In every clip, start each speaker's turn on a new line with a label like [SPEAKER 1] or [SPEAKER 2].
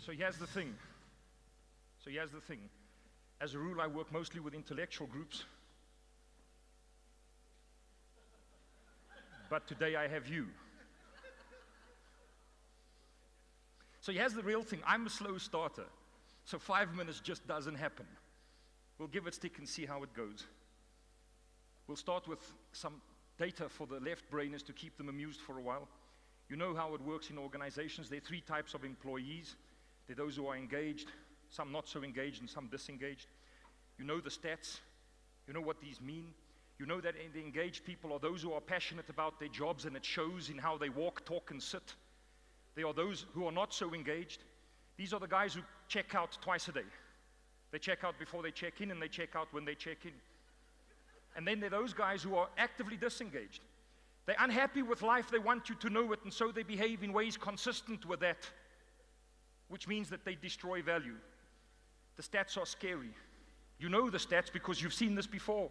[SPEAKER 1] So here's the thing. As a rule, I work mostly with intellectual groups. But today I have you. So here's the real thing. I'm a slow starter. So 5 minutes just doesn't happen. We'll give it a stick and see how it goes. We'll start with some data for the left brainers to keep them amused for a while. You know how it works in organizations. There are 3 types of employees. There are those who are engaged, some not so engaged, and some disengaged. You know the stats. You know what these mean. You know that the engaged people are those who are passionate about their jobs, and it shows in how they walk, talk, and sit. There are those who are not so engaged. These are the guys who check out twice a day. They check out before they check in, and they check out when they check in. And then there are those guys who are actively disengaged. They're unhappy with life, they want you to know it, and so they behave in ways consistent with that, which means that they destroy value. The stats are scary. You know the stats because you've seen this before.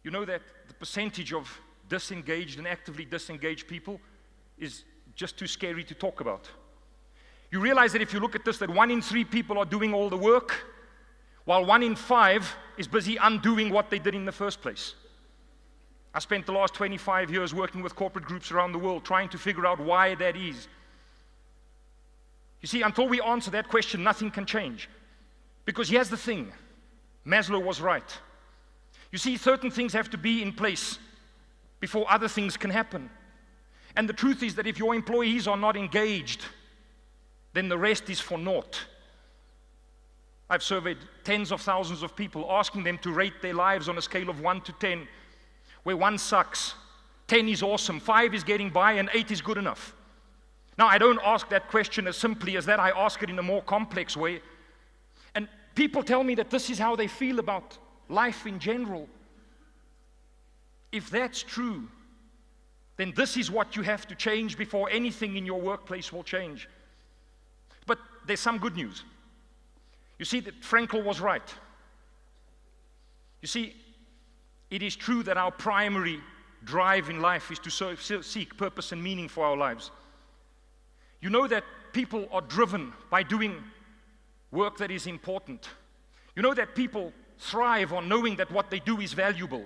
[SPEAKER 1] You know that the percentage of disengaged and actively disengaged people is just too scary to talk about. You realize that if you look at this, that 1 in 3 people are doing all the work, while 1 in 5 is busy undoing what they did in the first place. I spent the last 25 years working with corporate groups around the world trying to figure out why that is. You see, until we answer that question, nothing can change. Because here's the thing, Maslow was right. You see, certain things have to be in place before other things can happen. And the truth is that if your employees are not engaged, then the rest is for naught. I've surveyed tens of thousands of people, asking them to rate their lives on a scale of 1 to 10, where 1 sucks, 10 is awesome, 5 is getting by, and 8 is good enough. Now, I don't ask that question as simply as that. I ask it in a more complex way. And people tell me that this is how they feel about life in general. If that's true, then this is what you have to change before anything in your workplace will change. But there's some good news. You see that Frankl was right. You see, it is true that our primary drive in life is to seek purpose and meaning for our lives. You know that people are driven by doing work that is important. You know that people thrive on knowing that what they do is valuable.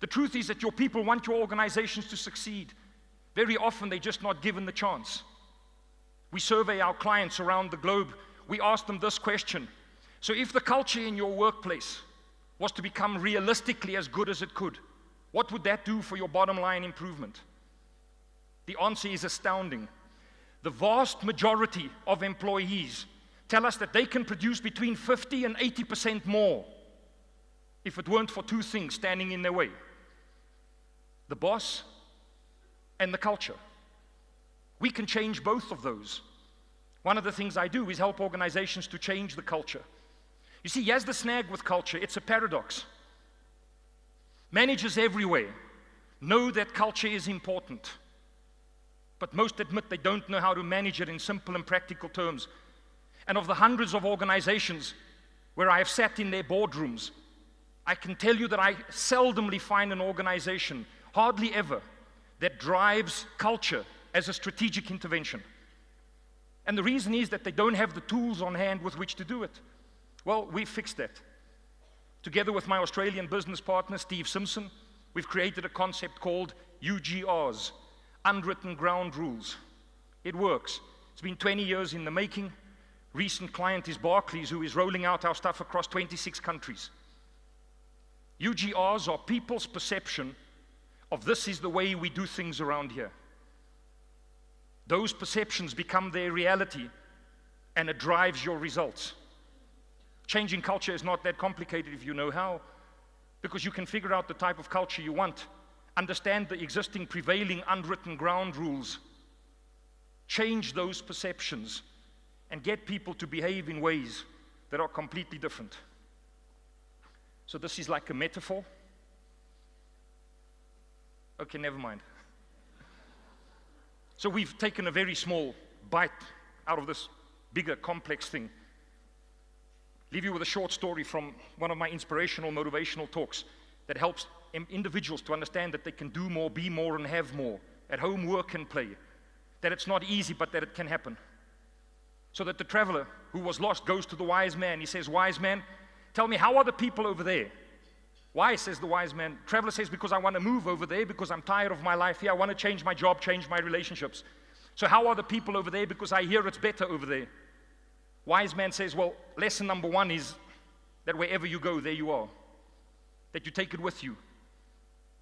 [SPEAKER 1] The truth is that your people want your organizations to succeed. Very often they're just not given the chance. We survey our clients around the globe. We ask them this question. So if the culture in your workplace was to become realistically as good as it could, what would that do for your bottom line improvement? The answer is astounding. The vast majority of employees tell us that they can produce between 50 and 80% more if it weren't for 2 things standing in their way: the boss and the culture. We can change both of those. One of the things I do is help organizations to change the culture. You see, here's the snag with culture. It's a paradox. Managers everywhere know that culture is important, but most admit they don't know how to manage it in simple and practical terms. And of the hundreds of organizations where I have sat in their boardrooms, I can tell you that I seldomly find an organization, hardly ever, that drives culture as a strategic intervention. And the reason is that they don't have the tools on hand with which to do it. Well, we fixed that. Together with my Australian business partner, Steve Simpson, we've created a concept called UGRs, Unwritten Ground Rules. It works. It's been 20 years in the making. Recent client is Barclays, who is rolling out our stuff across 26 countries. UGRs are people's perception of this is the way we do things around here. Those perceptions become their reality, and it drives your results. Changing culture is not that complicated if you know how, because you can figure out the type of culture you want, understand the existing prevailing unwritten ground rules, change those perceptions, and get people to behave in ways that are completely different. So this is like a metaphor. Okay, never mind. So we've taken a very small bite out of this bigger, complex thing. Leave you with a short story from one of my inspirational, motivational talks that helps individuals to understand that they can do more, be more, and have more at home, work, and play. That it's not easy, but that it can happen. So that the traveler who was lost goes to the wise man. He says, wise man, tell me, how are the people over there? Why, says the wise man. Traveler says, because I want to move over there, because I'm tired of my life here. I want to change my job, change my relationships. So how are the people over there? Because I hear it's better over there. Wise man says, well, lesson number one is that wherever you go, there you are. That you take it with you.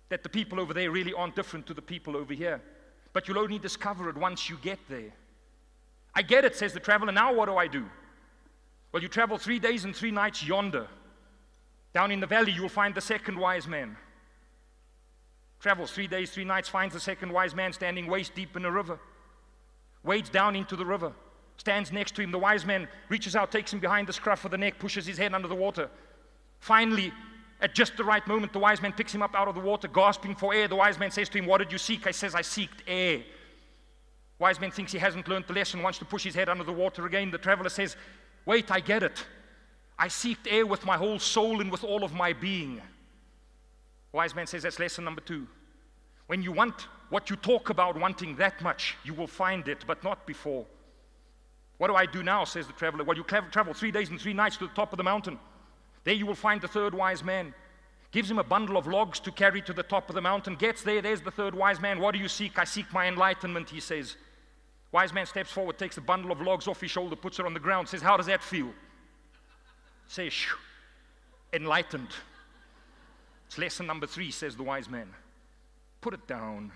[SPEAKER 1] That the people over there really aren't different to the people over here. But you'll only discover it once you get there. I get it, says the traveler. Now what do I do? Well, you travel 3 days and 3 nights yonder. Down in the valley, you'll find the second wise man. Travels 3 days, 3 nights, finds the second wise man standing waist deep in a river. Wades down into the river, stands next to him. The wise man reaches out, takes him behind the scruff of the neck, pushes his head under the water. Finally, at just the right moment, the wise man picks him up out of the water, gasping for air. The wise man says to him, what did you seek? I says, I seeked air. Wise man thinks he hasn't learned the lesson, wants to push his head under the water again. The traveler says, wait, I get it. I seeked air with my whole soul and with all of my being. Wise man says, that's lesson number 2. When you want what you talk about wanting that much, you will find it, but not before. What do I do now, says the traveler? Well, you travel 3 days and 3 nights to the top of the mountain. There you will find the third wise man. Gives him a bundle of logs to carry to the top of the mountain. Gets there, there's the third wise man. What do you seek? I seek my enlightenment, he says. Wise man steps forward, takes a bundle of logs off his shoulder, puts it on the ground, says, how does that feel? Says, shoo, enlightened. It's lesson number 3, says the wise man. Put it down.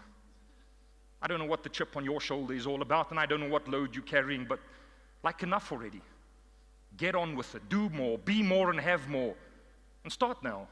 [SPEAKER 1] I don't know what the chip on your shoulder is all about, and I don't know what load you're carrying, but like enough already. Get on with it. Do more, be more, and have more. And start now.